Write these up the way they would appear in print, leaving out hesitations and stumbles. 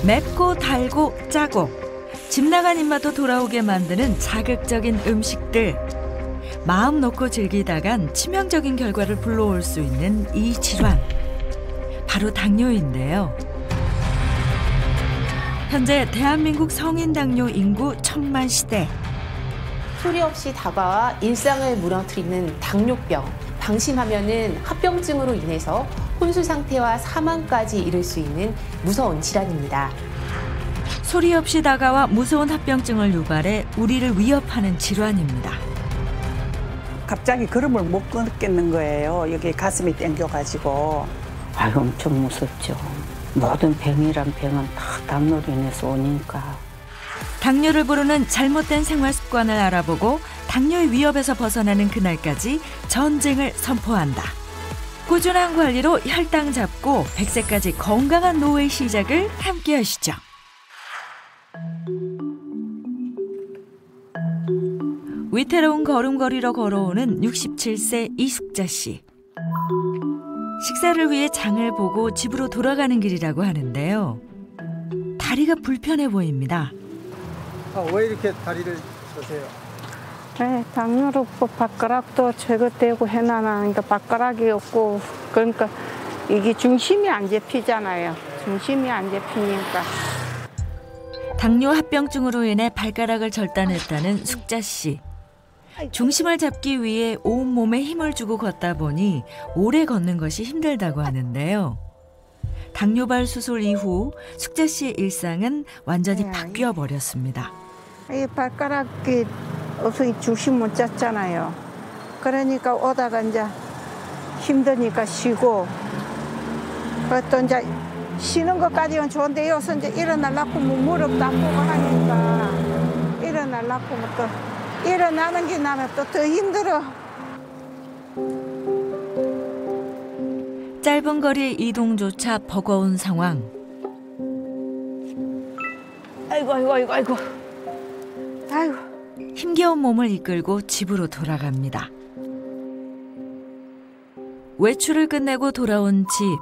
맵고 달고 짜고 집 나간 입맛도 돌아오게 만드는 자극적인 음식들. 마음 놓고 즐기다간 치명적인 결과를 불러올 수 있는 이 질환. 바로 당뇨인데요. 현재 대한민국 성인 당뇨 인구 1000만 시대. 소리 없이 다가와 일상을 무너뜨리는 당뇨병. 방심하면은 합병증으로 인해서 혼수 상태와 사망까지 이를 수 있는 무서운 질환입니다. 소리 없이 다가와 무서운 합병증을 유발해 우리를 위협하는 질환입니다. 갑자기 걸음을 못 걷겠는 거예요. 여기 가슴이 땡겨가지고. 아유, 엄청 무섭죠. 모든 병이란 병은 다 당뇨로 인해서 오니까. 당뇨를 부르는 잘못된 생활 습관을 알아보고 당뇨의 위협에서 벗어나는 그날까지 전쟁을 선포한다. 꾸준한 관리로 혈당 잡고 100세까지 건강한 노후의 시작을 함께 하시죠. 위태로운 걸음걸이로 걸어오는 67세 이숙자 씨. 식사를 위해 장을 보고 집으로 돌아가는 길이라고 하는데요. 다리가 불편해 보입니다. 왜 이렇게 다리를 저세요? 네, 당뇨로 발가락도 제거되고 해놔니까 발가락이 없고, 그러니까 이게 중심이 안 잡히잖아요. 중심이 안 잡히니까. 당뇨 합병증으로 인해 발가락을 절단했다는 숙자 씨. 중심을 잡기 위해 온몸에 힘을 주고 걷다 보니 오래 걷는 것이 힘들다고 하는데요. 당뇨발 수술 이후 숙자 씨의 일상은 완전히 바뀌어 버렸습니다. 이 발가락이 없으니 중심 못 잡잖아요. 그러니까 오다가 이제 힘드니까 쉬고, 또 이제 쉬는 것까지는 좋은데 여기서 이제 일어나려고 무릎도 아프고 하니까 일어나려고 또 일어나는 게 나면 또 더 힘들어. 짧은 거리의 이동조차 버거운 상황. 아이고 아이고 아이고 아이고 아이고. 힘겨운 몸을 이끌고 집으로 돌아갑니다. 외출을 끝내고 돌아온 집.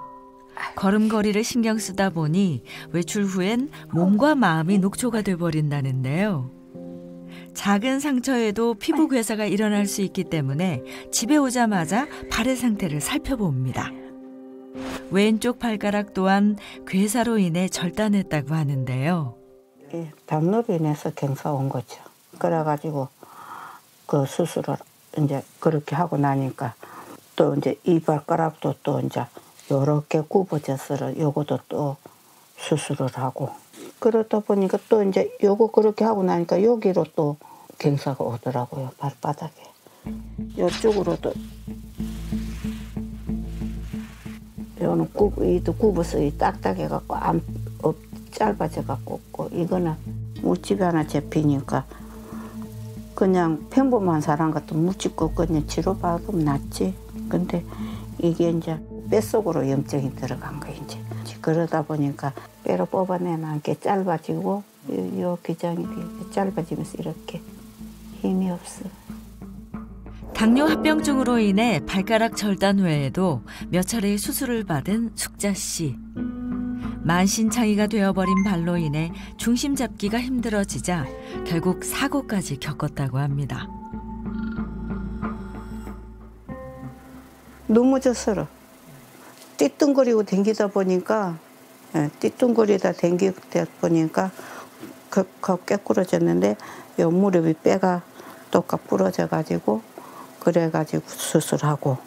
걸음걸이를 신경 쓰다 보니 외출 후엔 몸과 마음이 녹초가 돼버린다는데요. 작은 상처에도 피부 괴사가 일어날 수 있기 때문에 집에 오자마자 발의 상태를 살펴봅니다. 왼쪽 발가락 또한 괴사로 인해 절단했다고 하는데요. 당뇨로 인해서 경사 온 거죠. 그래가지고 그 수술을 이제 그렇게 하고 나니까 또 이제 이 발가락도 또 이제 요렇게 굽어져서 요것도 또 수술을 하고, 그러다 보니까 또 이제 요거 그렇게 하고 나니까 여기로 또 경사가 오더라고요. 발바닥에. 요쪽으로도 요는 이도 굽어서 딱딱해갖고 안 짧아져갖고, 이거는 묻집이 하나 잡히니까 그냥 평범한 사람 같은 묻집고 그냥 치료받으면 낫지. 근데 이게 이제 뱃속으로 염증이 들어간 거예요. 이제 그러다 보니까 뼈를 뽑아내면 게 짧아지고 요 기장이 짧아지면서 이렇게 힘이 없어. 당뇨 합병증으로 인해 발가락 절단 외에도 몇 차례의 수술을 받은 숙자 씨. 만신창이가 되어버린 발로 인해 중심 잡기가 힘들어지자 결국 사고까지 겪었다고 합니다. 넘어졌어요. 띠뚱거리고 댕기다 보니까 깨꾸러졌는데 요 무릎이 뼈가 똑같 부러져가지고 그래가지고 수술하고.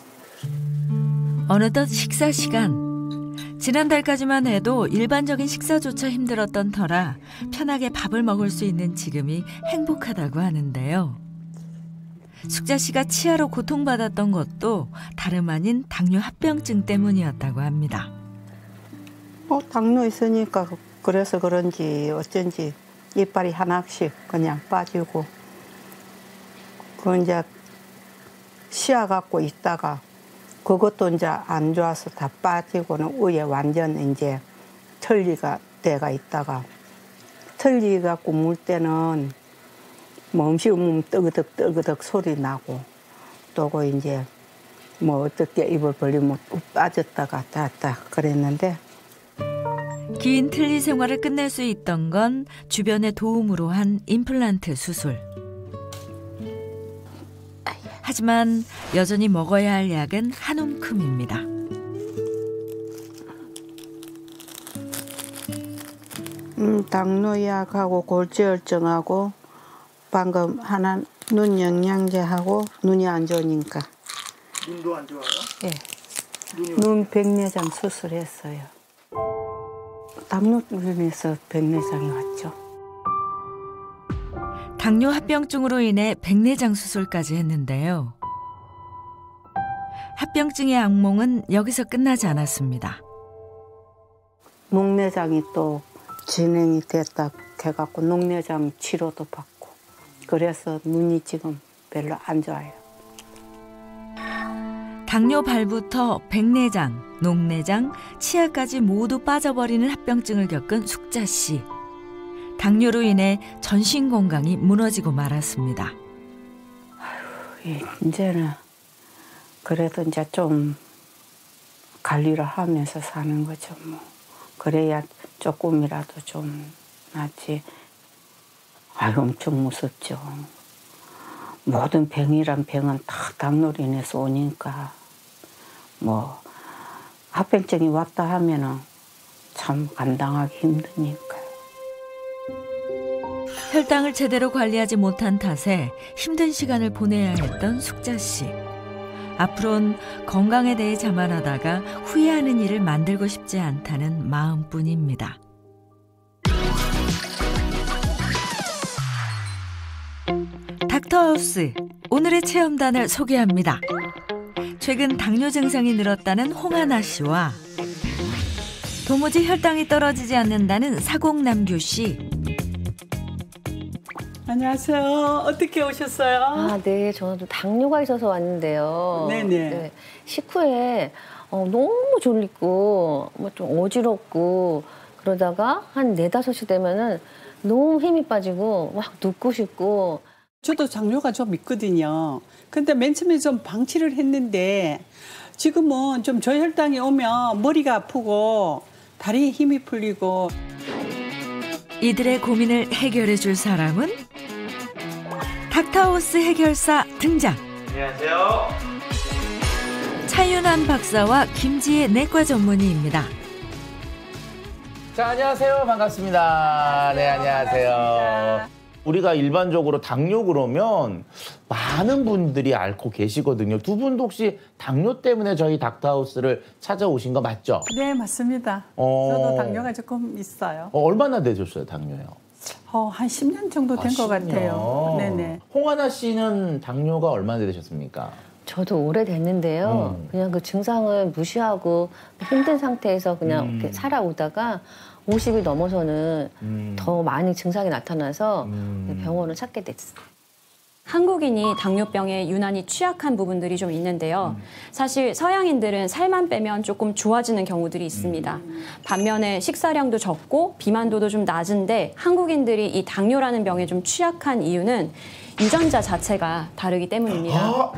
어느덧 식사 시간. 지난달까지만 해도 일반적인 식사조차 힘들었던 터라 편하게 밥을 먹을 수 있는 지금이 행복하다고 하는데요. 숙자 씨가 치아로 고통받았던 것도 다름 아닌 당뇨 합병증 때문이었다고 합니다. 당뇨 있으니까 그래서 그런지 어쩐지 이빨이 하나씩 그냥 빠지고, 그 이제 치아 갖고 있다가 그것도 이제 안 좋아서 다 빠지고는 위에 완전 이제 털리가 돼가 있다가, 털리 갖고 물 때는 뭐 음식 먹으면 뜨그덕 뜨그덕 소리 나고 또고 이제 뭐 어떻게 입을 벌리면 빠졌다가 닿았다 그랬는데 긴 틀니 생활을 끝낼 수 있던 건 주변의 도움으로 한 임플란트 수술. 하지만 여전히 먹어야 할 약은 한 움큼입니다. 당뇨약하고 골지혈증하고 방금 하나 눈 영양제하고 눈이 안 좋으니까. 눈도 안 좋아요? 예. 눈 백내장 수술했어요. 당뇨로 인해서 백내장이 왔죠. 당뇨 합병증으로 인해 백내장 수술까지 했는데요. 합병증의 악몽은 여기서 끝나지 않았습니다. 녹내장이 또 진행이 됐다 해갖고 녹내장 치료도 받고 그래서 눈이 지금 별로 안 좋아요. 당뇨 발부터 백내장, 녹내장, 치아까지 모두 빠져버리는 합병증을 겪은 숙자 씨. 당뇨로 인해 전신 건강이 무너지고 말았습니다. 이제는 그래도 이제 좀 관리를 하면서 사는 거죠. 뭐 그래야 조금이라도 좀 낫지. 엄청 무섭죠. 모든 병이란 병은 다 당뇨로 인해서 오니까 뭐 합병증이 왔다 하면은 참 감당하기 힘드니까. 혈당을 제대로 관리하지 못한 탓에 힘든 시간을 보내야 했던 숙자 씨. 앞으론 건강에 대해 자만하다가 후회하는 일을 만들고 싶지 않다는 마음뿐입니다. 닥터하우스 오늘의 체험단을 소개합니다. 최근 당뇨 증상이 늘었다는 홍하나 씨와 도무지 혈당이 떨어지지 않는다는 사공남규 씨. 안녕하세요. 어떻게 오셨어요? 아, 네. 저는 좀 당뇨가 있어서 왔는데요. 네네. 네. 식후에 너무 졸리고 뭐 좀 어지럽고 그러다가 한 4, 5시 되면은 너무 힘이 빠지고 막 눕고 싶고. 저도 당뇨가 좀 있거든요. 근데 맨 처음에 좀 방치를 했는데 지금은 좀 저혈당이 오면 머리가 아프고 다리에 힘이 풀리고. 이들의 고민을 해결해 줄 사람은 닥터하우스 해결사 등장. 안녕하세요. 차윤환 박사와 김지혜 내과 전문의입니다. 자, 안녕하세요. 반갑습니다. 네, 안녕하세요. 우리가 일반적으로 당뇨 그러면 많은 분들이 앓고 계시거든요. 두 분도 혹시 당뇨 때문에 저희 닥터하우스를 찾아오신 거 맞죠? 네, 맞습니다. 저도 당뇨가 조금 있어요. 얼마나 되셨어요, 당뇨요? 한 10년 정도 된 것 같아요. 네네. 홍하나 씨는 당뇨가 얼마나 되셨습니까? 저도 오래됐는데요. 그냥 그 증상을 무시하고 힘든 상태에서 그냥 이렇게 살아오다가 50이 넘어서는 더 많이 증상이 나타나서 병원을 찾게 됐어요. 한국인이 당뇨병에 유난히 취약한 부분들이 좀 있는데요. 사실 서양인들은 살만 빼면 조금 좋아지는 경우들이 있습니다. 반면에 식사량도 적고 비만도도 좀 낮은데 한국인들이 이 당뇨라는 병에 좀 취약한 이유는 유전자 자체가 다르기 때문입니다.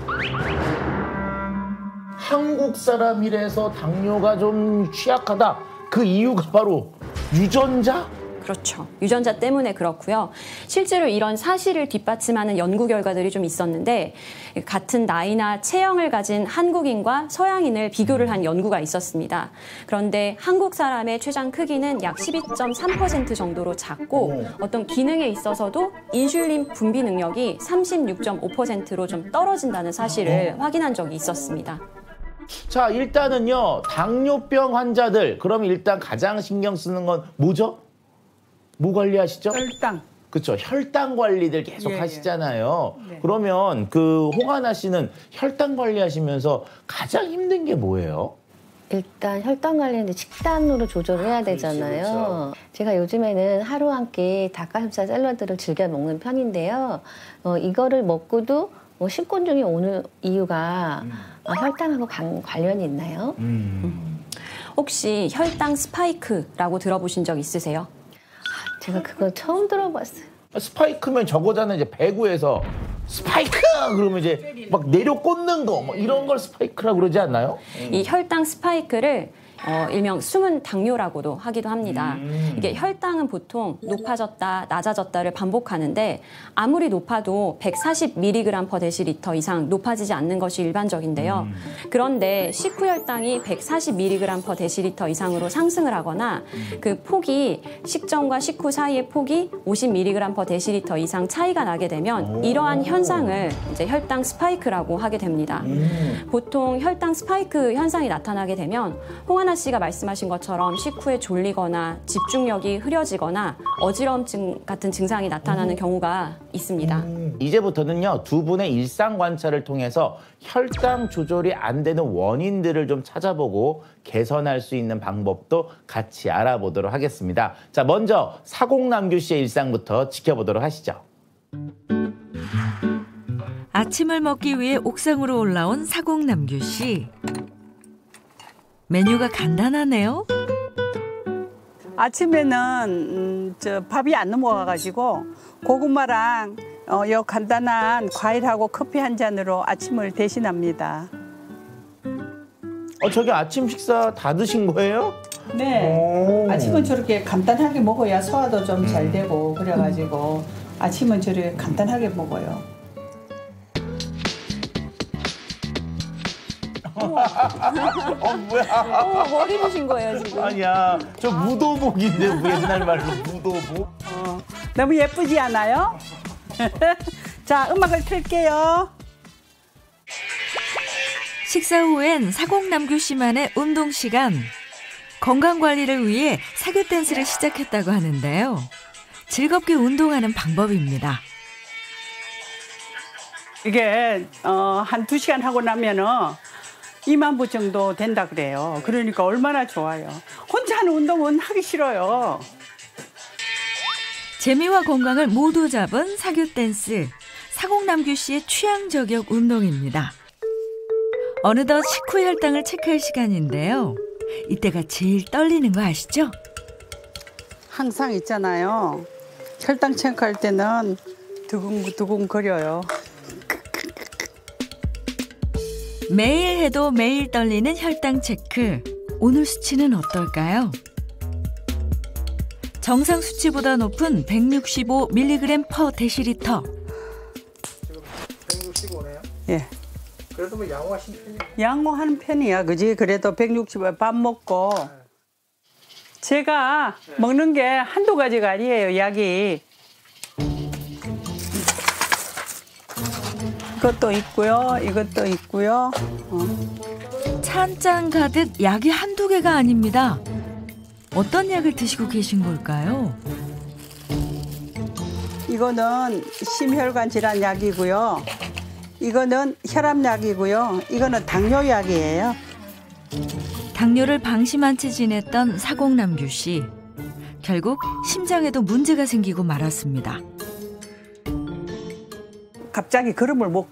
한국 사람이라서 당뇨가 좀 취약하다. 그 이유가 바로 유전자? 그렇죠. 유전자 때문에 그렇고요. 실제로 이런 사실을 뒷받침하는 연구 결과들이 좀 있었는데 같은 나이나 체형을 가진 한국인과 서양인을 비교를 한 연구가 있었습니다. 그런데 한국 사람의 췌장 크기는 약 12.3% 정도로 작고 어떤 기능에 있어서도 인슐린 분비 능력이 36.5%로 좀 떨어진다는 사실을 확인한 적이 있었습니다. 자, 일단은요. 당뇨병 환자들 그럼 일단 가장 신경 쓰는 건 뭐죠? 뭐 관리하시죠? 혈당. 그렇죠. 혈당 관리들 계속 하시잖아요. 네. 그러면 그 홍하나 씨는 혈당 관리하시면서 가장 힘든 게 뭐예요? 일단 혈당 관리는 식단으로 조절을 해야 되잖아요. 그렇죠. 제가 요즘에는 하루 한 끼 닭가슴살 샐러드를 즐겨 먹는 편인데요. 이거를 먹고도 식곤 중에 오는 이유가 혈당하고 관련이 있나요? 혹시 혈당 스파이크라고 들어보신 적 있으세요? 제가 그거 처음 들어봤어요. 스파이크면 저거잖아요. 이제 배구에서 스파이크 그러면 이제 막 내려 꽂는 거 뭐 이런 걸 스파이크라고 그러지 않나요? 이 혈당 스파이크를 일명 숨은 당뇨라고도 하기도 합니다. 이게 혈당은 보통 높아졌다, 낮아졌다를 반복하는데 아무리 높아도 140mg/dL 이상 높아지지 않는 것이 일반적인데요. 그런데 식후 혈당이 140mg/dL 이상으로 상승을 하거나 그 폭이 식전과 식후 사이의 폭이 50mg/dL 이상 차이가 나게 되면 이러한 현상을 이제 혈당 스파이크라고 하게 됩니다. 보통 혈당 스파이크 현상이 나타나게 되면 홍하나 씨가 말씀하신 것처럼 식후에 졸리거나 집중력이 흐려지거나 어지러움증 같은 증상이 나타나는 경우가 있습니다. 이제부터는요, 두 분의 일상 관찰을 통해서 혈당 조절이 안 되는 원인들을 좀 찾아보고 개선할 수 있는 방법도 같이 알아보도록 하겠습니다. 자, 먼저 사공남규 씨의 일상부터 지켜보도록 하시죠. 아침을 먹기 위해 옥상으로 올라온 사공남규 씨. 메뉴가 간단하네요. 아침에는 밥이 안 넘어가가지고 고구마랑 요 간단한 과일하고 커피 한 잔으로 아침을 대신합니다. 저기 아침 식사 다 드신 거예요? 네. 아침은 저렇게 간단하게 먹어야 소화도 좀 잘 되고 그래가지고 아침은 저렇게 간단하게 먹어요. 뭐야? 머리 보신 거예요, 지금? 아니야, 저 무도복인데 뭐 옛날 말로 무도복. 너무 예쁘지 않아요? 자, 음악을 틀게요. 식사 후엔 사공남규 씨만의 운동 시간. 건강 관리를 위해 사교 댄스를 시작했다고 하는데요. 즐겁게 운동하는 방법입니다. 이게 한 2시간 하고 나면은 2만 보 정도 된다 그래요. 그러니까 얼마나 좋아요. 혼자 하는 운동은 하기 싫어요. 재미와 건강을 모두 잡은 사교 댄스. 사공남규 씨의 취향 저격 운동입니다. 어느덧 식후 혈당을 체크할 시간인데요. 이때가 제일 떨리는 거 아시죠? 항상 있잖아요. 혈당 체크할 때는 두근두근 거려요. 매일 해도 매일 떨리는 혈당 체크. 오늘 수치는 어떨까요? 정상 수치보다 높은 165mg/dL. 165네요? 예. 그래도 뭐 양호하신 편이에요? 양호하는 편이야, 그지? 그래도 160에 밥 먹고. 제가 먹는 게 한두 가지가 아니에요, 약이. 이것도 있고요, 이것도 있고요. 차 한 잔 가득 약이 한두 개가 아닙니다. 어떤 약을 드시고 계신 걸까요? 이거는 심혈관 질환 약이고요. 이거는 혈압약이고요. 이거는 당뇨약이에요. 당뇨를 방심한 채 지냈던 사공남규 씨. 결국 심장에도 문제가 생기고 말았습니다. 갑자기 걸음을 못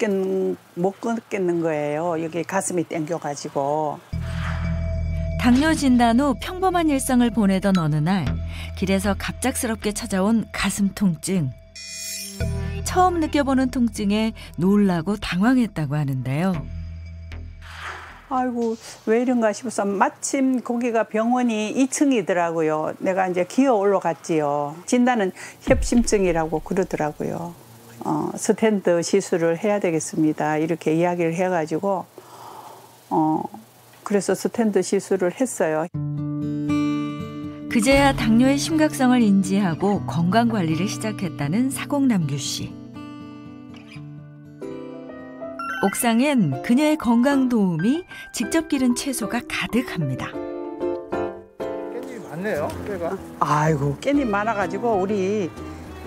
걷겠는 거예요. 여기 가슴이 땡겨가지고. 당뇨 진단 후 평범한 일상을 보내던 어느 날 길에서 갑작스럽게 찾아온 가슴 통증. 처음 느껴보는 통증에 놀라고 당황했다고 하는데요. 아이고, 왜 이런가 싶어서 마침 거기가 병원이 2층이더라고요. 내가 이제 기어 올라갔지요. 진단은 협심증이라고 그러더라고요. 스텐트 시술을 해야 되겠습니다. 이렇게 이야기를 해가지고 그래서 스텐트 시술을 했어요. 그제야 당뇨의 심각성을 인지하고 건강관리를 시작했다는 사공남규 씨. 옥상엔 그녀의 건강 도우미 직접 기른 채소가 가득합니다. 깻잎이 많네요, 꽤가. 아이고, 깻잎 많아가지고 우리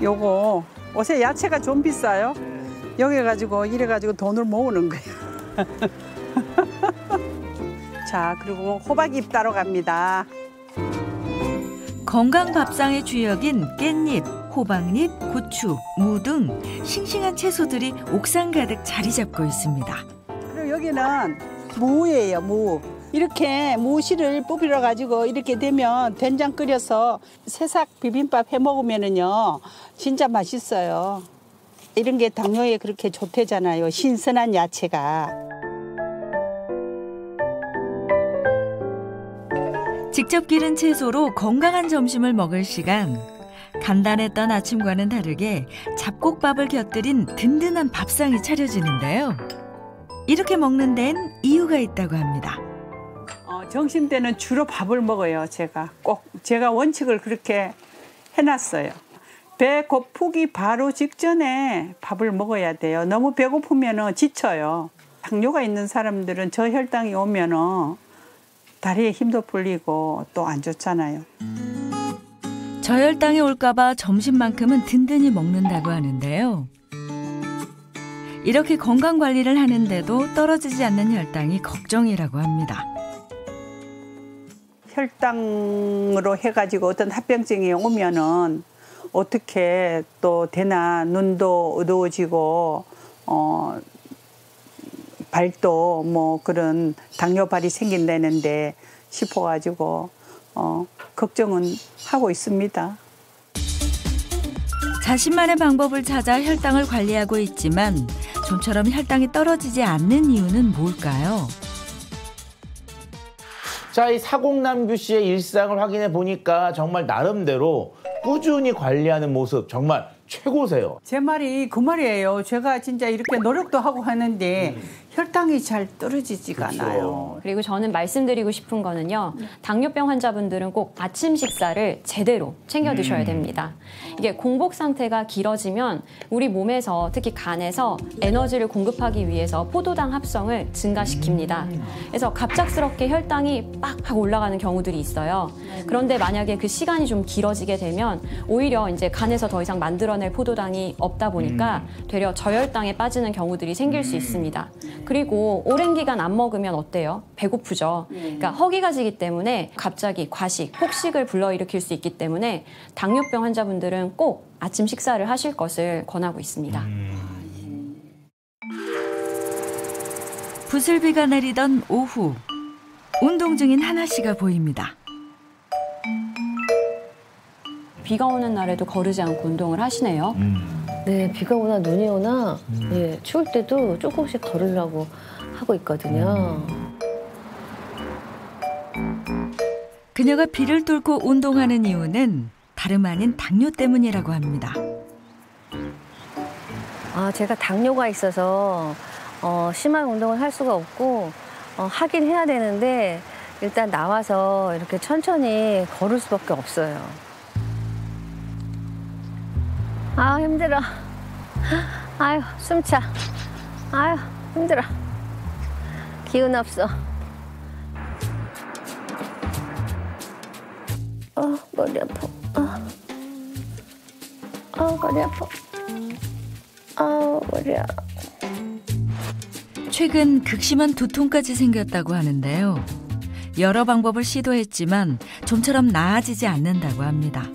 요거 요새 야채가 좀 비싸요. 여기 가지고 이래가지고 돈을 모으는 거예요. 자, 그리고 호박잎 따러 갑니다. 건강 밥상의 주역인 깻잎, 호박잎, 고추, 무 등 싱싱한 채소들이 옥상 가득 자리 잡고 있습니다. 그리고 여기는 무예요, 무. 이렇게 무실을 뿌려 가지고 이렇게 되면 된장 끓여서 새싹 비빔밥 해 먹으면은요 진짜 맛있어요. 이런 게 당뇨에 그렇게 좋대잖아요. 신선한 야채가. 직접 기른 채소로 건강한 점심을 먹을 시간. 간단했던 아침과는 다르게 잡곡밥을 곁들인 든든한 밥상이 차려지는데요. 이렇게 먹는 데는 이유가 있다고 합니다. 점심 때는 주로 밥을 먹어요. 제가 원칙을 그렇게 해놨어요. 배 고프기 바로 직전에 밥을 먹어야 돼요. 너무 배고프면 지쳐요. 당뇨가 있는 사람들은 저혈당이 오면 다리에 힘도 풀리고 또 안 좋잖아요. 저혈당이 올까봐 점심만큼은 든든히 먹는다고 하는데요. 이렇게 건강관리를 하는데도 떨어지지 않는 혈당이 걱정이라고 합니다. 혈당으로 해가지고 어떤 합병증이 오면은 어떻게 또 되나, 눈도 어두워지고 발도 뭐 그런 당뇨발이 생긴다는데 싶어가지고 걱정은 하고 있습니다. 자신만의 방법을 찾아 혈당을 관리하고 있지만 좀처럼 혈당이 떨어지지 않는 이유는 뭘까요? 자, 이 사공남규 씨의 일상을 확인해 보니까 정말 나름대로 꾸준히 관리하는 모습 정말 최고세요. 제 말이 그 말이에요. 제가 진짜 이렇게 노력도 하고 하는데 혈당이 잘 떨어지지가 않아요. 그리고 저는 말씀드리고 싶은 거는요. 당뇨병 환자분들은 꼭 아침 식사를 제대로 챙겨 드셔야 됩니다. 이게 공복 상태가 길어지면 우리 몸에서 특히 간에서 에너지를 공급하기 위해서 포도당 합성을 증가시킵니다. 그래서 갑작스럽게 혈당이 빡 하고 올라가는 경우들이 있어요. 그런데 만약에 그 시간이 좀 길어지게 되면 오히려 이제 간에서 더 이상 만들어낼 포도당이 없다 보니까 되려 저혈당에 빠지는 경우들이 생길 수 있습니다. 그리고 오랜 기간 안 먹으면 어때요? 배고프죠. 그러니까 허기가 지기 때문에 갑자기 과식, 폭식을 불러일으킬 수 있기 때문에 당뇨병 환자분들은 꼭 아침 식사를 하실 것을 권하고 있습니다. 부슬비가 내리던 오후, 운동 중인 하나 씨가 보입니다. 비가 오는 날에도 거르지 않고 운동을 하시네요. 네, 비가 오나 눈이 오나 예, 추울 때도 조금씩 걸으려고 하고 있거든요. 그녀가 비를 뚫고 운동하는 이유는 다름 아닌 당뇨 때문이라고 합니다. 제가 당뇨가 있어서 심한 운동을 할 수가 없고 하긴 해야 되는데 일단 나와서 이렇게 천천히 걸을 수밖에 없어요. 아, 힘들어. 아유, 숨차. 아유, 힘들어. 기운 없어. 머리 아파. 머리 아파. 머리야. 최근 극심한 두통까지 생겼다고 하는데요. 여러 방법을 시도했지만 좀처럼 나아지지 않는다고 합니다.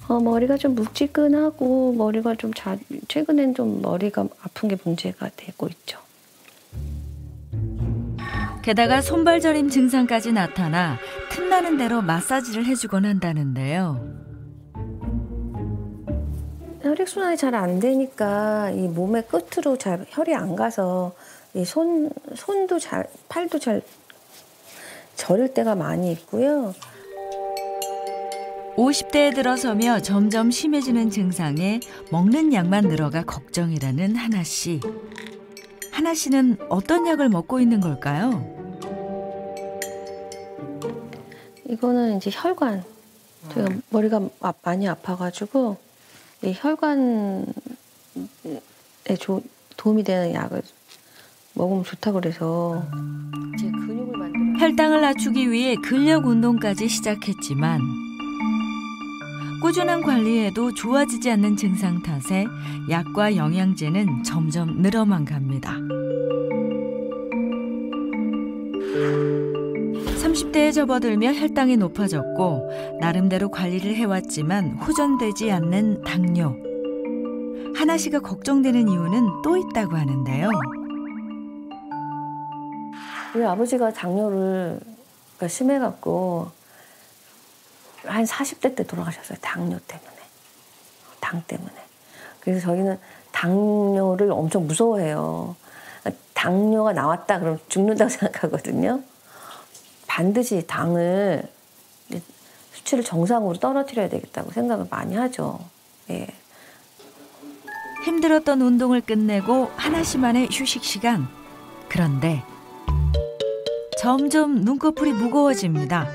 머리가 좀 묵직근하고 머리가 좀 최근엔 좀 머리가 아픈 게 문제가 되고 있죠. 게다가 손발저림 증상까지 나타나 틈나는 대로 마사지를 해주곤 한다는데요. 혈액순환이 잘 안 되니까 이 몸의 끝으로 잘 혈이 안 가서 이 손도 잘, 팔도 잘 저릴 때가 많이 있고요. 50대에 들어서며 점점 심해지는 증상에 먹는 약만 늘어가 걱정이라는 하나 씨. 하나 씨는 어떤 약을 먹고 있는 걸까요? 이거는 이제 혈관. 제가 머리가 많이 아파가지고 이 혈관에 도움이 되는 약을 먹으면 좋다고 그래서 제 근육을 만들어. 혈당을 낮추기 위해 근력 운동까지 시작했지만 꾸준한 관리에도 좋아지지 않는 증상 탓에 약과 영양제는 점점 늘어만 갑니다. 30대에 접어들며 혈당이 높아졌고 나름대로 관리를 해왔지만 호전되지 않는 당뇨. 하나 씨가 걱정되는 이유는 또 있다고 하는데요. 우리 아버지가 당뇨를 심해갖고 한 40대 때 돌아가셨어요. 당뇨 때문에. 당 때문에. 그래서 저희는 당뇨를 엄청 무서워해요. 당뇨가 나왔다 그러면 죽는다고 생각하거든요. 반드시 당을 수치를 정상으로 떨어뜨려야 되겠다고 생각을 많이 하죠. 예. 힘들었던 운동을 끝내고 하나씩만의 휴식 시간. 그런데 점점 눈꺼풀이 무거워집니다.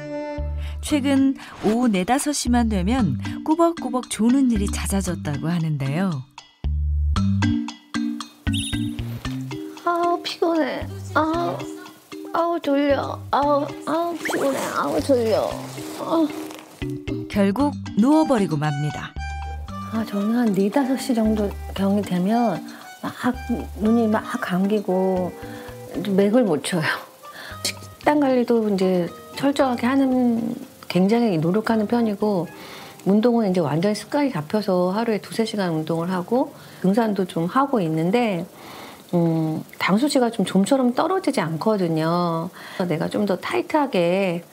최근 오후 4, 5시만 되면 꾸벅꾸벅 조는 일이 잦아졌다고 하는데요. 아우 피곤해. 아우 졸려. 아우 피곤해. 아우 졸려. 결국 누워버리고 맙니다. 저는 한 4, 5시 정도 경이 되면 막 눈이 막 감기고 맥을 못 쳐요. 식단 관리도 이제 철저하게 하는 굉장히 노력하는 편이고 운동은 이제 완전히 습관이 잡혀서 하루에 2-3시간 운동을 하고 등산도 좀 하고 있는데 당 수치가 좀처럼 떨어지지 않거든요. 내가 좀 더 타이트하게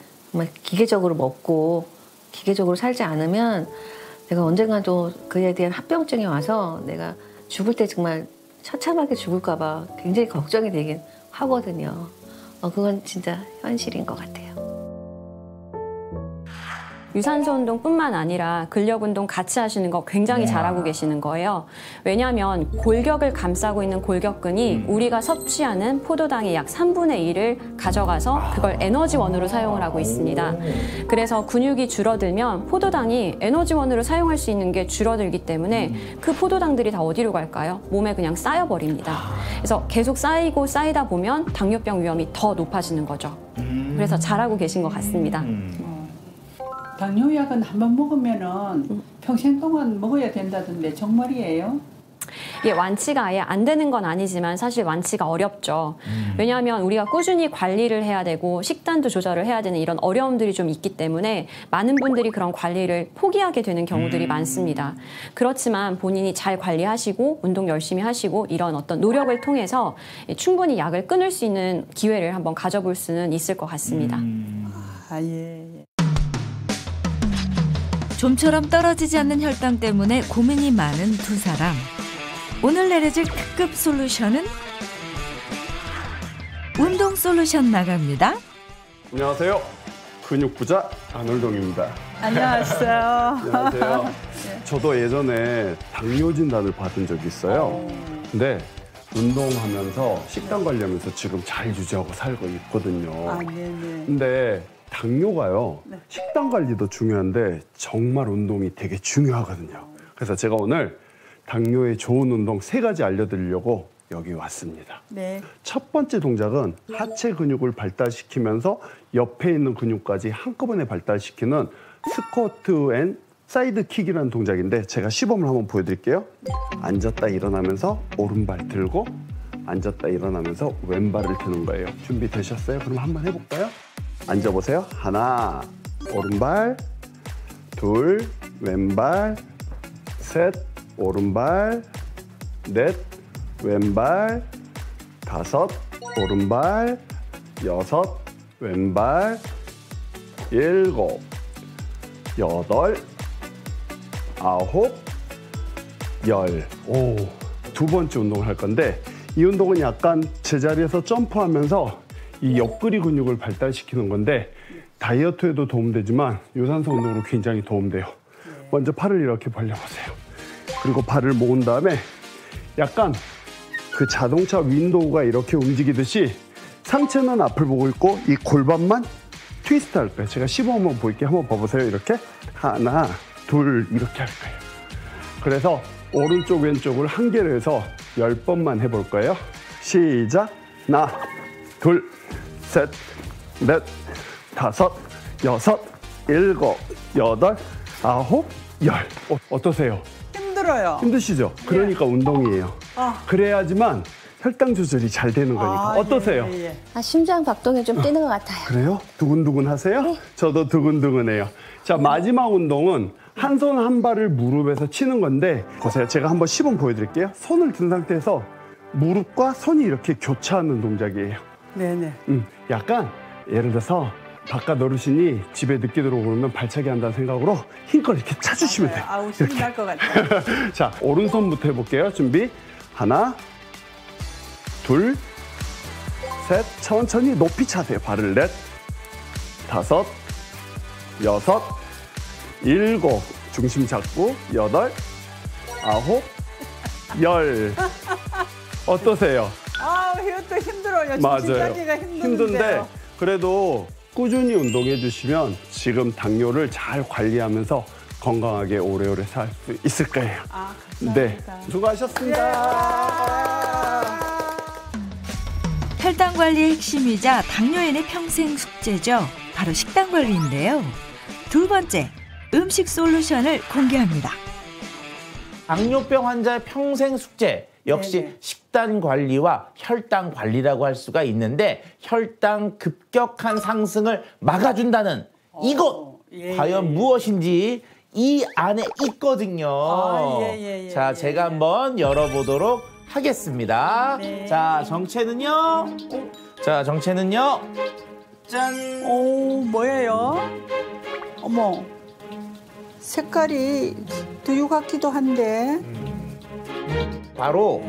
기계적으로 먹고 기계적으로 살지 않으면 내가 언젠가도 그에 대한 합병증이 와서 내가 죽을 때 정말 처참하게 죽을까 봐 굉장히 걱정이 되긴 하거든요. 그건 진짜 현실인 것 같아요. 유산소 운동뿐만 아니라 근력 운동 같이 하시는 거 굉장히 잘하고 계시는 거예요. 왜냐하면 골격을 감싸고 있는 골격근이 우리가 섭취하는 포도당의 약 3분의 1을 가져가서 그걸 에너지원으로 사용을 하고 있습니다. 그래서 근육이 줄어들면 포도당이 에너지원으로 사용할 수 있는 게 줄어들기 때문에 그 포도당들이 다 어디로 갈까요? 몸에 그냥 쌓여버립니다. 그래서 계속 쌓이고 쌓이다 보면 당뇨병 위험이 더 높아지는 거죠. 그래서 잘하고 계신 것 같습니다. 당뇨약은 한번 먹으면은 평생 동안 먹어야 된다던데 정말이에요? 이게 완치가 아예 안 되는 건 아니지만 사실 완치가 어렵죠. 왜냐하면 우리가 꾸준히 관리를 해야 되고 식단도 조절을 해야 되는 이런 어려움들이 좀 있기 때문에 많은 분들이 그런 관리를 포기하게 되는 경우들이 많습니다. 그렇지만 본인이 잘 관리하시고 운동 열심히 하시고 이런 어떤 노력을 통해서 충분히 약을 끊을 수 있는 기회를 한번 가져볼 수는 있을 것 같습니다. 예. 좀처럼 떨어지지 않는 혈당 때문에 고민이 많은 두 사람. 오늘 내려줄 특급 솔루션은 운동 솔루션 나갑니다. 안녕하세요. 근육부자 안월동입니다. 안녕하세요. 안녕하세요. 저도 예전에 당뇨 진단을 받은 적이 있어요. 근데 운동하면서 식단 관리하면서 지금 잘 유지하고 살고 있거든요. 네네. 근데 당뇨가요. 식단 관리도 중요한데 정말 운동이 되게 중요하거든요. 그래서 제가 오늘 당뇨에 좋은 운동 3가지 알려드리려고 여기 왔습니다. 네. 첫 번째 동작은 하체 근육을 발달시키면서 옆에 있는 근육까지 한꺼번에 발달시키는 스쿼트 앤 사이드 킥이라는 동작인데 제가 시범을 한번 보여드릴게요. 앉았다 일어나면서 오른발 들고 앉았다 일어나면서 왼발을 드는 거예요. 준비되셨어요? 그럼 한번 해볼까요? 앉아보세요. 하나, 오른발, 둘, 왼발, 셋, 오른발, 넷, 왼발, 5, 오른발, 6, 왼발, 7, 8, 9, 10. 두 번째 운동을 할 건데 이 운동은 약간 제자리에서 점프하면서 이 옆구리 근육을 발달시키는 건데 다이어트에도 도움되지만 유산소 운동으로 굉장히 도움돼요. 먼저 팔을 이렇게 벌려보세요. 그리고 발을 모은 다음에 약간 그 자동차 윈도우가 이렇게 움직이듯이 상체는 앞을 보고 있고 이 골반만 트위스트 할 거예요. 제가 시범 한번 보일게요. 한번 봐보세요. 이렇게 하나, 둘 이렇게 할 거예요. 그래서 오른쪽 왼쪽을 한 개로 해서 10번만 해볼 거예요. 시작. 하나, 둘, 셋, 넷, 5, 6, 7, 8, 9, 10. 어떠세요? 힘들어요. 힘드시죠? 그러니까 운동이에요. 그래야지만 혈당 조절이 잘 되는 거니까. 어떠세요? 예. 심장 박동이 좀 뛰는 것 같아요. 그래요? 두근두근 하세요? 네. 저도 두근두근해요. 자, 마지막 운동은 한 손 한 발을 무릎에서 치는 건데 보세요. 제가 한번 시범 보여드릴게요. 손을 든 상태에서 무릎과 손이 이렇게 교차하는 동작이에요. 네네. 약간 예를 들어서 바깥 어르신이 집에 늦게 들어오면 발차기 한다는 생각으로 힘껏 이렇게 차주시면 돼요. 아우, 힘이 날 것 같아요. 자, 오른손부터 해볼게요. 준비. 하나, 둘, 셋. 천천히 높이 차세요. 발을 넷, 다섯, 여섯, 일곱. 중심 잡고 여덟, 아홉, 열. 어떠세요? 아, 이것도 힘들어요. 맞아요. 힘든데. 힘든데 그래도 꾸준히 운동해 주시면 지금 당뇨를 잘 관리하면서 건강하게 오래오래 살 수 있을 거예요. 아, 네, 감사합니다. 수고하셨습니다. 혈당 관리의 핵심이자 당뇨인의 평생 숙제죠. 바로 식단 관리인데요. 두 번째, 음식 솔루션을 공개합니다. 당뇨병 환자의 평생 숙제 역시 네네. 식단 관리와 혈당 관리라고 할 수가 있는데 혈당 급격한 상승을 막아준다는 이것 예, 과연 예. 무엇인지 이 안에 있거든요. 예, 자, 예, 제가 예. 한번 열어보도록 하겠습니다. 네. 자, 정체는요. 자, 정체는요. 짠. 오, 뭐예요? 어머, 색깔이 두유 같기도 한데. 바로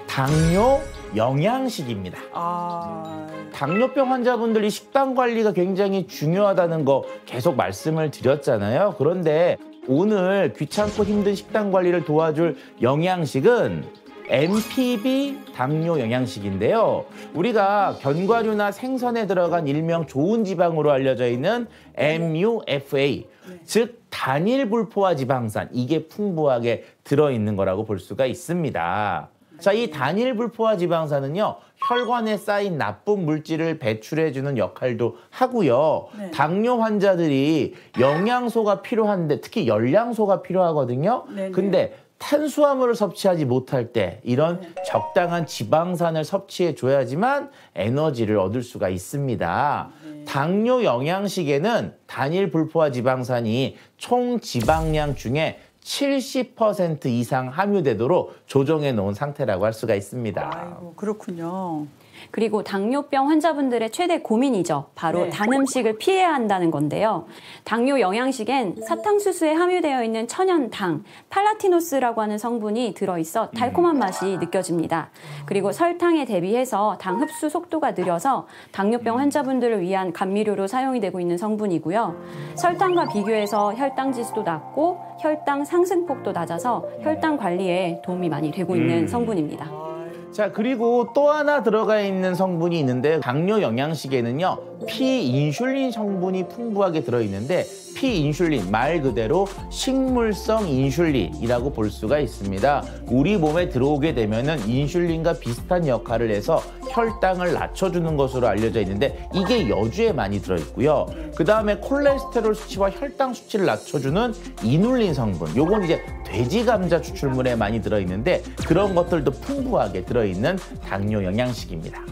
당뇨 영양식입니다. 아, 당뇨병 환자분들이 식단 관리가 굉장히 중요하다는 거 계속 말씀을 드렸잖아요. 그런데 오늘 귀찮고 힘든 식단 관리를 도와줄 영양식은 MPB 당뇨 영양식인데요. 우리가 견과류나 생선에 들어간 일명 좋은 지방으로 알려져 있는 MUFA, 즉 단일 불포화 지방산, 이게 풍부하게 들어있는 거라고 볼 수가 있습니다. 자, 이 단일 불포화 지방산은요, 혈관에 쌓인 나쁜 물질을 배출해주는 역할도 하고요. 네. 당뇨 환자들이 영양소가 필요한데, 특히 열량소가 필요하거든요. 네네. 근데 탄수화물을 섭취하지 못할 때 이런 적당한 지방산을 섭취해 줘야지만 에너지를 얻을 수가 있습니다. 당뇨 영양식에는 단일 불포화 지방산이 총 지방량 중에 70% 이상 함유되도록 조정해 놓은 상태라고 할 수가 있습니다. 아이고, 그렇군요. 그리고 당뇨병 환자분들의 최대 고민이죠. 바로 네. 단 음식을 피해야 한다는 건데요. 당뇨 영양식엔 사탕수수에 함유되어 있는 천연당, 팔라티노스라고 하는 성분이 들어있어 달콤한 맛이 느껴집니다. 그리고 설탕에 대비해서 당 흡수 속도가 느려서 당뇨병 환자분들을 위한 감미료로 사용이 되고 있는 성분이고요. 설탕과 비교해서 혈당 지수도 낮고 혈당 상승폭도 낮아서 혈당 관리에 도움이 많이 되고 있는 성분입니다. 자, 그리고 또 하나 들어가 있는 성분이 있는데 당뇨 영양식에는요, 피인슐린 성분이 풍부하게 들어있는데 피인슐린, 말 그대로 식물성 인슐린이라고 볼 수가 있습니다. 우리 몸에 들어오게 되면은 인슐린과 비슷한 역할을 해서 혈당을 낮춰주는 것으로 알려져 있는데 이게 여주에 많이 들어있고요. 그 다음에 콜레스테롤 수치와 혈당 수치를 낮춰주는 이눌린 성분, 요건 이제 돼지 감자 추출물에 많이 들어있는데 그런 것들도 풍부하게 들어있는 당뇨 영양식입니다.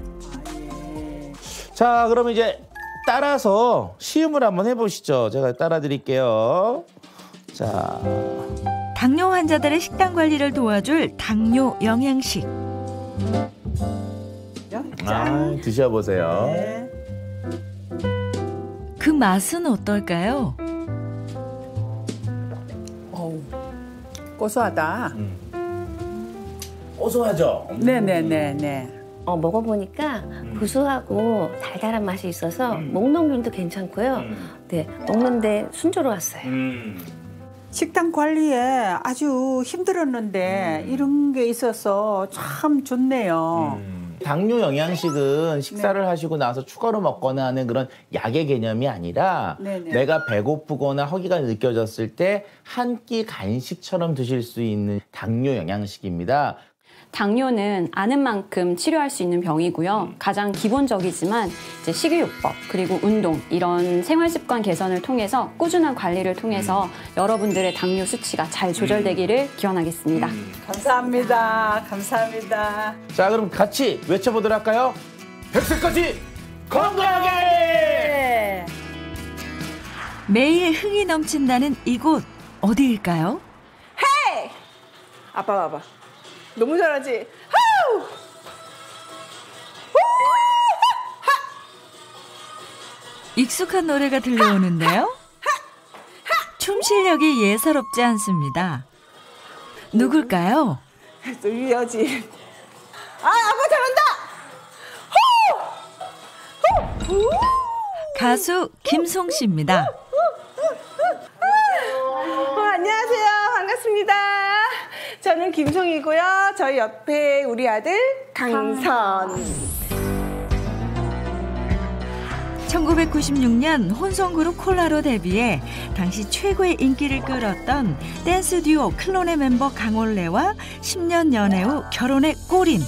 자, 그럼 이제 따라서 시음을 한번 해보시죠. 제가 따라 드릴게요. 자, 당뇨 환자들의 식단 관리를 도와줄 당뇨 영양식. 드셔보세요. 네. 그 맛은 어떨까요? 어우, 고소하다. 고소하죠? 네네네네. 먹어보니까 구수하고 달달한 맛이 있어서 목넘김도 괜찮고요. 네, 먹는데 순조로웠어요. 식단 관리에 아주 힘들었는데 이런 게 있어서 참 좋네요. 당뇨 영양식은 식사를 하시고 나서 추가로 먹거나 하는 그런 약의 개념이 아니라 네네. 내가 배고프거나 허기가 느껴졌을 때 한 끼 간식처럼 드실 수 있는 당뇨 영양식입니다. 당뇨는 아는 만큼 치료할 수 있는 병이고요. 가장 기본적이지만 이제 식이요법 그리고 운동 이런 생활습관 개선을 통해서 꾸준한 관리를 통해서 여러분들의 당뇨 수치가 잘 조절되기를 기원하겠습니다. 감사합니다. 감사합니다. 자, 그럼 같이 외쳐보도록 할까요? 100세까지 건강하게! 매일 흥이 넘친다는 이곳 어디일까요? 아빠 봐봐. 너무 잘하지? 하우! 후! 익숙한 노래가 들려오는데요. 춤 실력이 예사롭지 않습니다. 누굴까요? 놀려지. 아빠 잘한다. 가수 김송 씨입니다. 안녕하세요. 반갑습니다. 저는 김송이고요. 저희 옆에 우리 아들 강선. 1996년 혼성그룹 콜라로 데뷔해 당시 최고의 인기를 끌었던 댄스 듀오 클론의 멤버 강원래와 10년 연애 후 결혼에 골인.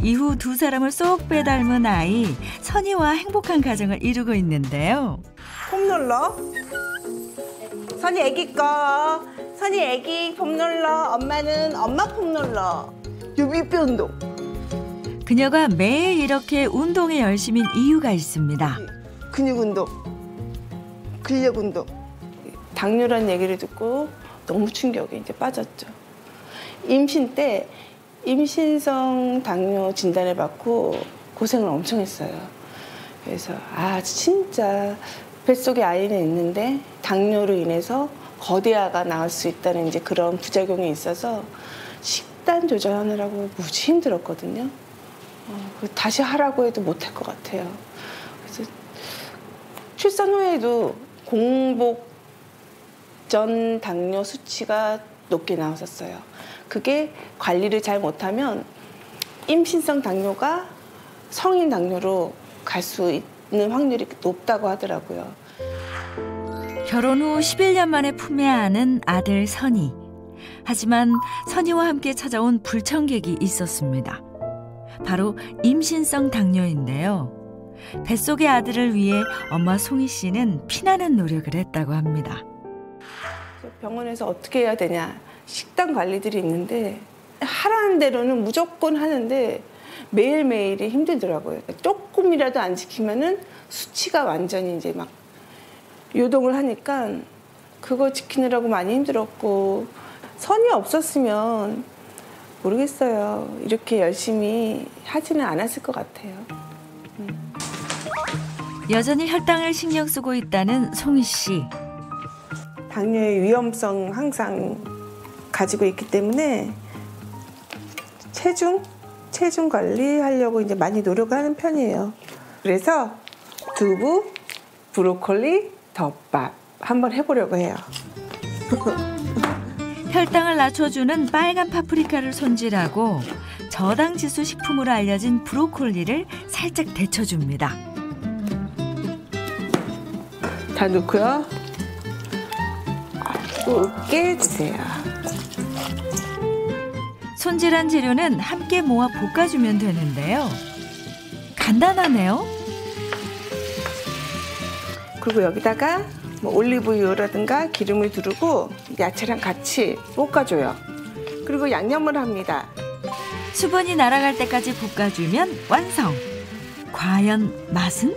이후 두 사람을 쏙 빼닮은 아이 선이와 행복한 가정을 이루고 있는데요. 폼 눌러. 선이 애기 거. 선이 애기 폼 눌러. 엄마는 엄마 폼 눌러. 유비뼈 운동. 그녀가 매일 이렇게 운동에 열심인 이유가 있습니다. 근육 운동, 근력 운동. 당뇨란 얘기를 듣고 너무 충격에 이제 빠졌죠. 임신 때 임신성 당뇨 진단을 받고 고생을 엄청 했어요. 그래서 진짜 뱃속에 아이는 있는데 당뇨로 인해서 거대아가 나올 수 있다는 이제 그런 부작용이 있어서 식단 조절하느라고 무지 힘들었거든요. 다시 하라고 해도 못할 것 같아요. 그래서 출산 후에도 공복 전 당뇨 수치가 높게 나왔었어요. 그게 관리를 잘 못하면 임신성 당뇨가 성인 당뇨로 갈 수 있는 확률이 높다고 하더라고요. 결혼 후 11년 만에 품에 안은 아들 선이. 하지만 선이와 함께 찾아온 불청객이 있었습니다. 바로 임신성 당뇨인데요. 뱃속의 아들을 위해 엄마 송이 씨는 피나는 노력을 했다고 합니다. 병원에서 어떻게 해야 되냐. 식단 관리들이 있는데 하라는 대로는 무조건 하는데 매일매일이 힘들더라고요. 조금이라도 안 지키면은 수치가 완전히 이제 막 요동을 하니까 그거 지키느라고 많이 힘들었고, 선이 없었으면 모르겠어요. 이렇게 열심히 하지는 않았을 것 같아요. 여전히 혈당을 신경 쓰고 있다는 송이 씨. 당뇨의 위험성 항상 가지고 있기 때문에 체중 관리하려고 이제 많이 노력하는 편이에요. 그래서 두부, 브로콜리, 덮밥 한번 해보려고 해요. 혈당을 낮춰주는 빨간 파프리카를 손질하고 저당 지수 식품으로 알려진 브로콜리를 살짝 데쳐줍니다. 다 넣고요. 굵게 해주세요. 손질한 재료는 함께 모아 볶아주면 되는데요. 간단하네요. 그리고 여기다가 올리브유라든가 기름을 두르고 야채랑 같이 볶아줘요. 그리고 양념을 합니다. 수분이 날아갈 때까지 볶아주면 완성. 과연 맛은?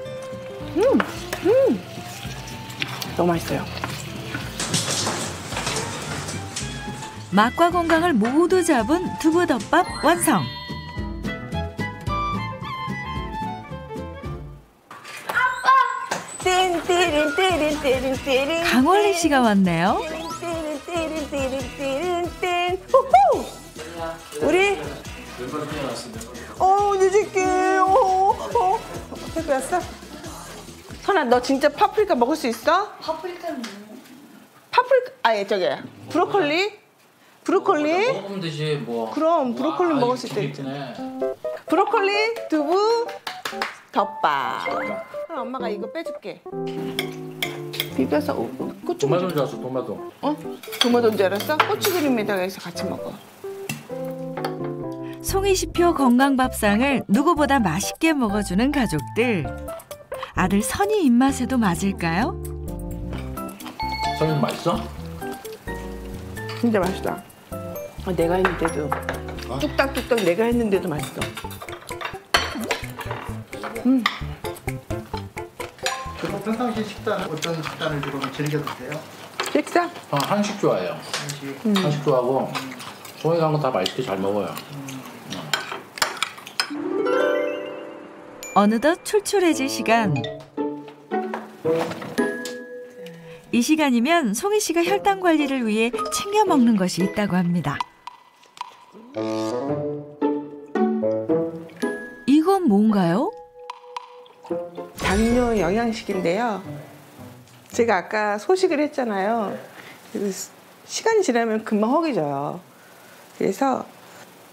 너무 맛있어요. 맛과 건강을 모두 잡은 두부덮밥 완성. 강원리 씨가 왔네요. 우리 늦을게. 택배 왔어? 선아, 너 진짜 파프리카 먹을 수 있어? 파프리카는 저기 브로콜리? 먹으면 되지 뭐. 그럼 브로콜리 먹을 수 있대. 브로콜리, 두부, 덮밥. 그럼 엄마가 이거 빼줄게. 비벼서 고추. 토마토인 줄 알았어, 토마토. 토마토인 줄 알았어? 고추기름에다가 해서 같이 먹어. 송이시표 건강밥상을 누구보다 맛있게 먹어주는 가족들. 아들 선이 입맛에도 맞을까요? 선이 맛있어? 진짜 맛있다. 내가 했는데도 뚝딱뚝딱 내가 했는데도 맛있어. 주로 평상시 식단 어떤 식단을 주로 즐겨 드세요? 식사? 한식 좋아해요. 한식 좋아하고 송이가 한 거 다 맛있게 잘 먹어요. 어느덧 출출해질 시간. 이 시간이면 송희 씨가 혈당 관리를 위해 챙겨 먹는 것이 있다고 합니다. 이건 뭔가요? 당뇨 영양식인데요. 제가 아까 소식을 했잖아요. 시간이 지나면 금방 허기져요. 그래서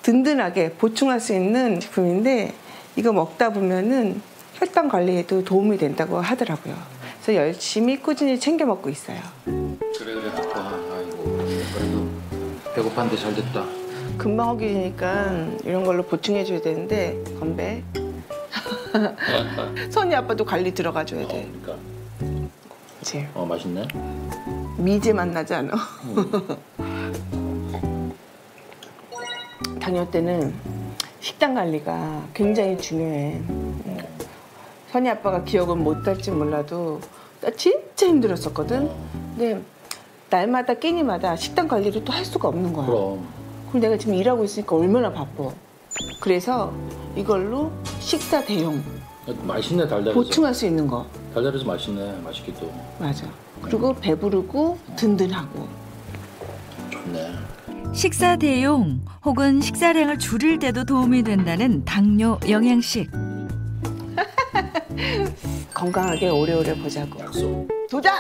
든든하게 보충할 수 있는 식품인데 이거 먹다 보면은 혈당 관리에도 도움이 된다고 하더라고요. 그래서 열심히 꾸준히 챙겨 먹고 있어요. 그래 아빠. 아이고 그래도 배고팠는데 잘 됐다. 금방 허기지니까 이런 걸로 보충해줘야 되는데 건배. 선희 아빠도 관리 들어가줘야 돼. 그러니까. 그치? 맛있네. 미제 맛 나지 않아? 당뇨 때는 식단 관리가 굉장히 중요해. 선희 아빠가 기억은 못할지 몰라도 나 진짜 힘들었었거든. 근데 날마다 끼니마다 식단 관리를 또 할 수가 없는 거야. 그럼 내가 지금 일하고 있으니까 얼마나 바빠. 그래서 이걸로 식사 대용 맛있네 달달해서. 보충할 수 있는 거. 달달해서 맛있네. 맛있기도. 맞아. 그리고 배부르고 든든하고. 좋네. 식사 대용 혹은 식사량을 줄일 때도 도움이 된다는 당뇨 영양식. 건강하게 오래오래 보자고. 약속. 도전!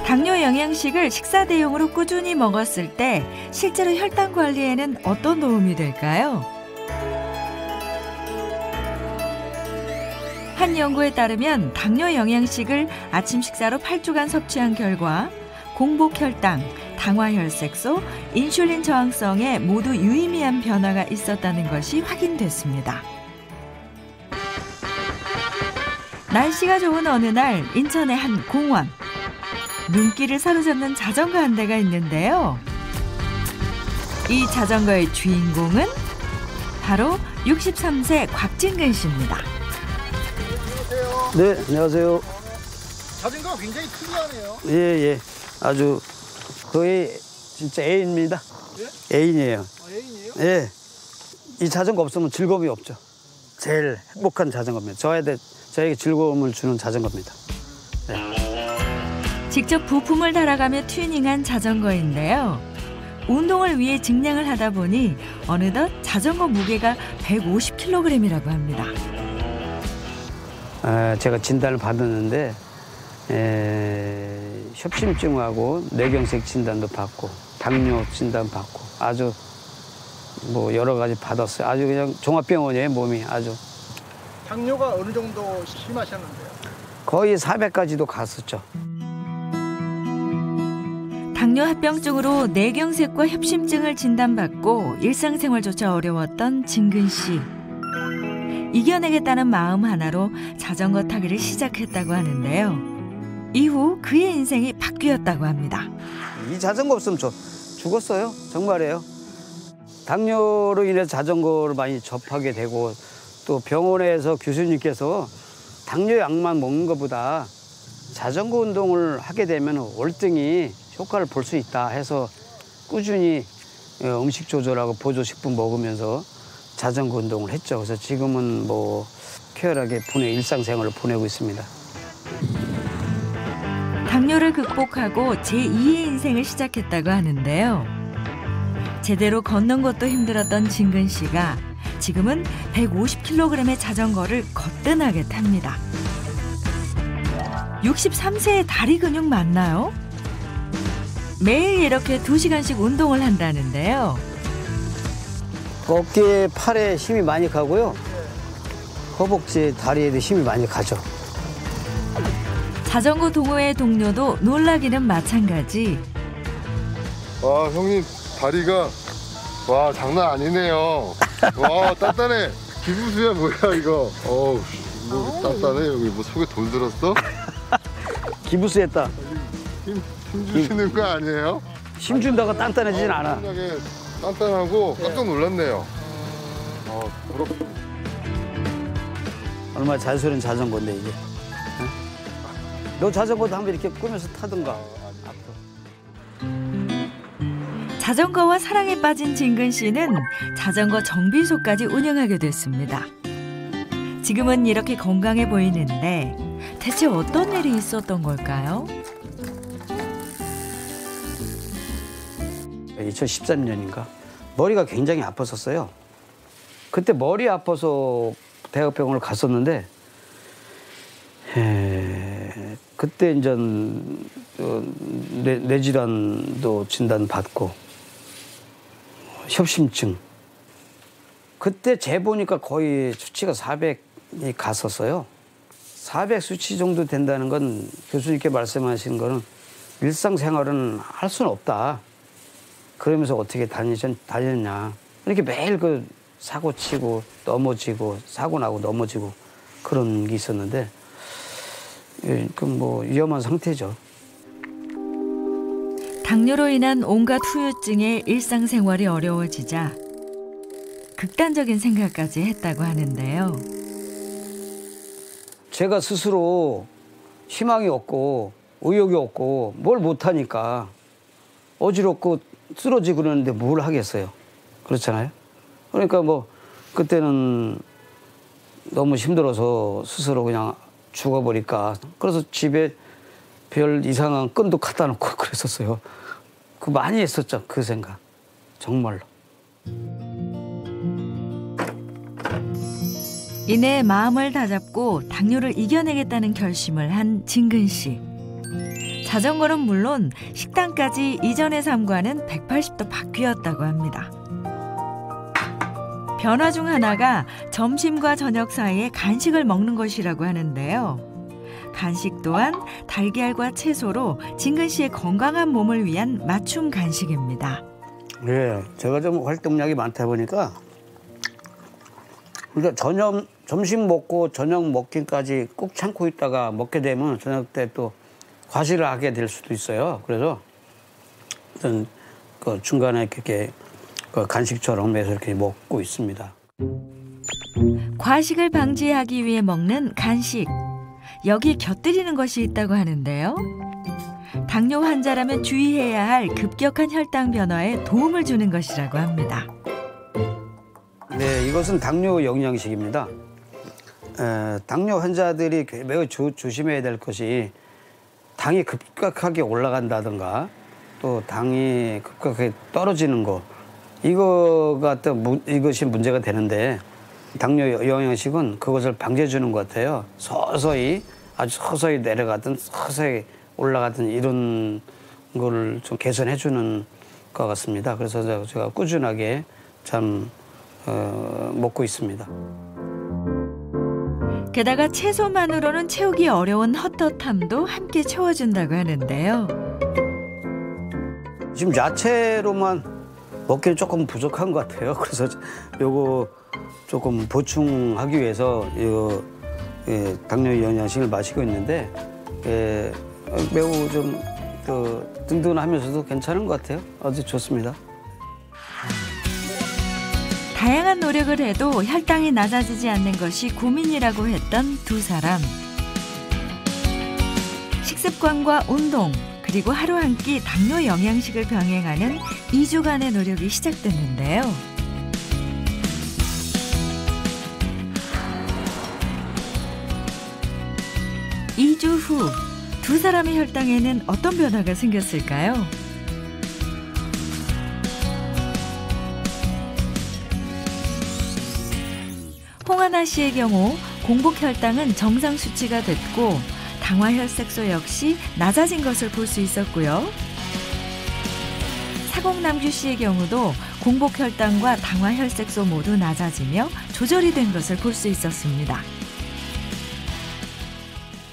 당뇨 영양식을 식사 대용으로 꾸준히 먹었을 때 실제로 혈당 관리에는 어떤 도움이 될까요? 한 연구에 따르면 당뇨 영양식을 아침 식사로 8주간 섭취한 결과 공복 혈당, 당화혈색소, 인슐린 저항성에 모두 유의미한 변화가 있었다는 것이 확인됐습니다. 날씨가 좋은 어느 날 인천의 한 공원. 눈길을 사로잡는 자전거 한 대가 있는데요. 이 자전거의 주인공은 바로 63세 곽진근 씨입니다. 네, 안녕하세요. 자전거가 굉장히 특이하네요. 예. 아주 거의 진짜 애인입니다. 예? 애인이에요. 애인이에요? 예. 이 자전거 없으면 즐거움이 없죠. 제일 행복한 자전거입니다. 저에게 즐거움을 주는 자전거입니다. 직접 부품을 달아가며 튜닝한 자전거인데요. 운동을 위해 증량을 하다 보니 어느덧 자전거 무게가 150kg이라고 합니다. 제가 진단을 받았는데 협심증하고 뇌경색 진단도 받고 당뇨 진단 받고 아주 뭐 여러 가지 받았어요. 아주 그냥 종합병원이에요, 몸이 아주. 당뇨가 어느 정도 심하셨는데요? 거의 400까지도 갔었죠. 당뇨 합병증으로 뇌경색과 협심증을 진단받고 일상생활조차 어려웠던 진근 씨. 이겨내겠다는 마음 하나로 자전거 타기를 시작했다고 하는데요. 이후 그의 인생이 바뀌었다고 합니다. 이 자전거 없으면 저 죽었어요. 정말이에요. 당뇨로 인해서 자전거를 많이 접하게 되고 또 병원에서 교수님께서 당뇨 약만 먹는 것보다 자전거 운동을 하게 되면 월등히 효과를 볼 수 있다 해서 꾸준히 음식 조절하고 보조식품 먹으면서 자전거 운동을 했죠. 그래서 지금은 뭐 쾌활하게 일상생활을 보내고 있습니다. 당뇨를 극복하고 제2의 인생을 시작했다고 하는데요. 제대로 걷는 것도 힘들었던 진근 씨가 지금은 150kg의 자전거를 거뜬하게 탑니다. 63세의 다리 근육 맞나요? 매일 이렇게 2시간씩 운동을 한다는데요. 어깨, 팔에 힘이 많이 가고요. 허벅지, 다리에도 힘이 많이 가죠. 자전거 동호회 동료도 놀라기는 마찬가지. 와, 형님 다리가 와 장난 아니네요. 와, 단단해. 기부수야 뭐야 이거. 어우, 뭐 단단해. 여기 뭐 속에 돈 들었어? 기부스했다. 힘 주시는 거 아니에요? 힘 준다고 단단해지진 않아. 엄청나게 단단하고 깜짝 놀랐네요. 부럽습니다. 얼마나 잘 소리는 자전거인데 이게. 너 자전거도 한번 이렇게 꾸며서 타든가. 자전거와 사랑에 빠진 진근 씨는 자전거 정비소까지 운영하게 됐습니다. 지금은 이렇게 건강해 보이는데 대체 어떤 일이 있었던 걸까요? 2013년인가 머리가 굉장히 아팠었어요. 그때 머리 아파서 대학병원을 갔었는데 그때 이제 뇌질환도 진단받고 협심증. 그때 재보니까 거의 수치가 400이 갔었어요. 400 수치 정도 된다는 건 교수님께 말씀하신 거는 일상생활은 할 수는 없다. 그러면서 어떻게 다녔냐. 이렇게 매일 그 사고 치고 넘어지고 사고 나고 넘어지고 그런 게 있었는데 그 뭐 위험한 상태죠. 당뇨로 인한 온갖 후유증에 일상생활이 어려워지자 극단적인 생각까지 했다고 하는데요. 제가 스스로 희망이 없고 의욕이 없고 뭘 못하니까 어지럽고 쓰러지고 그러는데 뭘 하겠어요. 그렇잖아요. 그러니까 뭐 그때는 너무 힘들어서 스스로 그냥 죽어버릴까. 그래서 집에 별 이상한 끈도 갖다 놓고 그랬었어요. 그 많이 했었죠. 그 생각. 정말로. 이내 마음을 다잡고 당뇨를 이겨내겠다는 결심을 한 진근 씨. 자전거는 물론 식단까지 이전의 삶과는 180도 바뀌었다고 합니다. 변화 중 하나가 점심과 저녁 사이에 간식을 먹는 것이라고 하는데요. 간식 또한 달걀과 채소로 진근 씨의 건강한 몸을 위한 맞춤 간식입니다. 예, 제가 좀 활동량이 많다 보니까 그러니까 점심 먹고 저녁 먹기까지 꼭 참고 있다가 먹게 되면 저녁 때 또 과식을 하게 될 수도 있어요. 그래서 그 중간에 이렇게 간식처럼 해서 이렇게 먹고 있습니다. 과식을 방지하기 위해 먹는 간식. 여기 곁들이는 것이 있다고 하는데요. 당뇨 환자라면 주의해야 할 급격한 혈당 변화에 도움을 주는 것이라고 합니다. 네, 이것은 당뇨 영양식입니다. 당뇨 환자들이 매우 조심해야 될 것이 당이 급격하게 올라간다든가 또 당이 급격하게 떨어지는 거 이것이 문제가 되는데 당뇨 영양식은 그것을 방지해 주는 것 같아요. 서서히 아주 서서히 내려가든 서서히 올라가든 이런 거를 좀 개선해 주는 것 같습니다. 그래서 제가 꾸준하게 참 먹고 있습니다. 게다가 채소만으로는 채우기 어려운 헛헛함도 함께 채워준다고 하는데요. 지금 야채로만 먹기는 조금 부족한 것 같아요. 그래서 요거 조금 보충하기 위해서 당뇨 영양식을 마시고 있는데 매우 좀 든든하면서도 괜찮은 것 같아요. 아주 좋습니다. 다양한 노력을 해도 혈당이 낮아지지 않는 것이 고민이라고 했던 두 사람. 식습관과 운동, 그리고 하루 한 끼 당뇨 영양식을 병행하는 2주간의 노력이 시작됐는데요. (2주) 후 두 사람의 혈당에는 어떤 변화가 생겼을까요? 홍하나 씨의 경우 공복 혈당은 정상 수치가 됐고 당화혈색소 역시 낮아진 것을 볼 수 있었고요. 사공남규 씨의 경우도 공복 혈당과 당화혈색소 모두 낮아지며 조절이 된 것을 볼 수 있었습니다.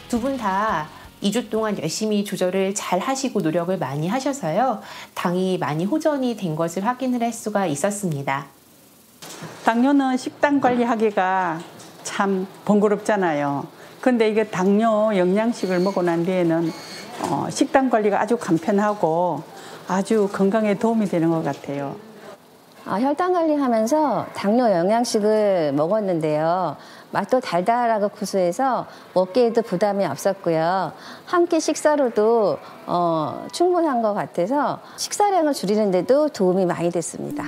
두 분 다 2주 동안 열심히 조절을 잘 하시고 노력을 많이 하셔서요. 당이 많이 호전이 된 것을 확인을 할 수가 있었습니다. 당뇨는 식단 관리하기가 참 번거롭잖아요. 근데 이게 당뇨 영양식을 먹고 난 뒤에는 식단 관리가 아주 간편하고 아주 건강에 도움이 되는 것 같아요. 혈당 관리하면서 당뇨 영양식을 먹었는데요. 맛도 달달하고 구수해서 먹기에도 부담이 없었고요. 한 끼 식사로도 충분한 것 같아서 식사량을 줄이는 데도 도움이 많이 됐습니다.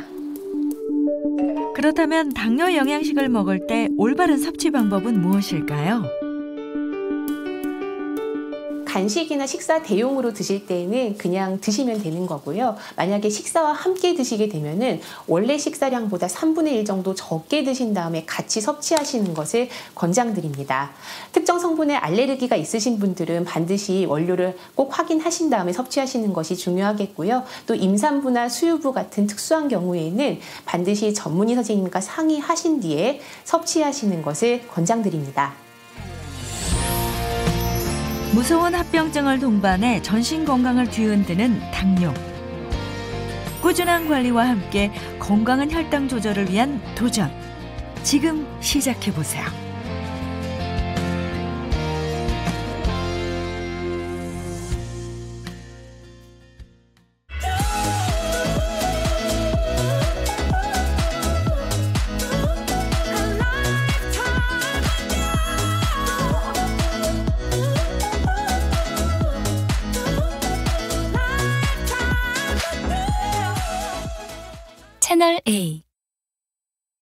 그렇다면 당뇨 영양식을 먹을 때 올바른 섭취 방법은 무엇일까요? 간식이나 식사 대용으로 드실 때는 그냥 드시면 되는 거고요. 만약에 식사와 함께 드시게 되면은 원래 식사량보다 3분의 1 정도 적게 드신 다음에 같이 섭취하시는 것을 권장드립니다. 특정 성분에 알레르기가 있으신 분들은 반드시 원료를 꼭 확인하신 다음에 섭취하시는 것이 중요하겠고요. 또 임산부나 수유부 같은 특수한 경우에는 반드시 전문의 선생님과 상의하신 뒤에 섭취하시는 것을 권장드립니다. 무서운 합병증을 동반해 전신 건강을 뒤흔드는 당뇨. 꾸준한 관리와 함께 건강한 혈당 조절을 위한 도전. 지금 시작해보세요. 채널 A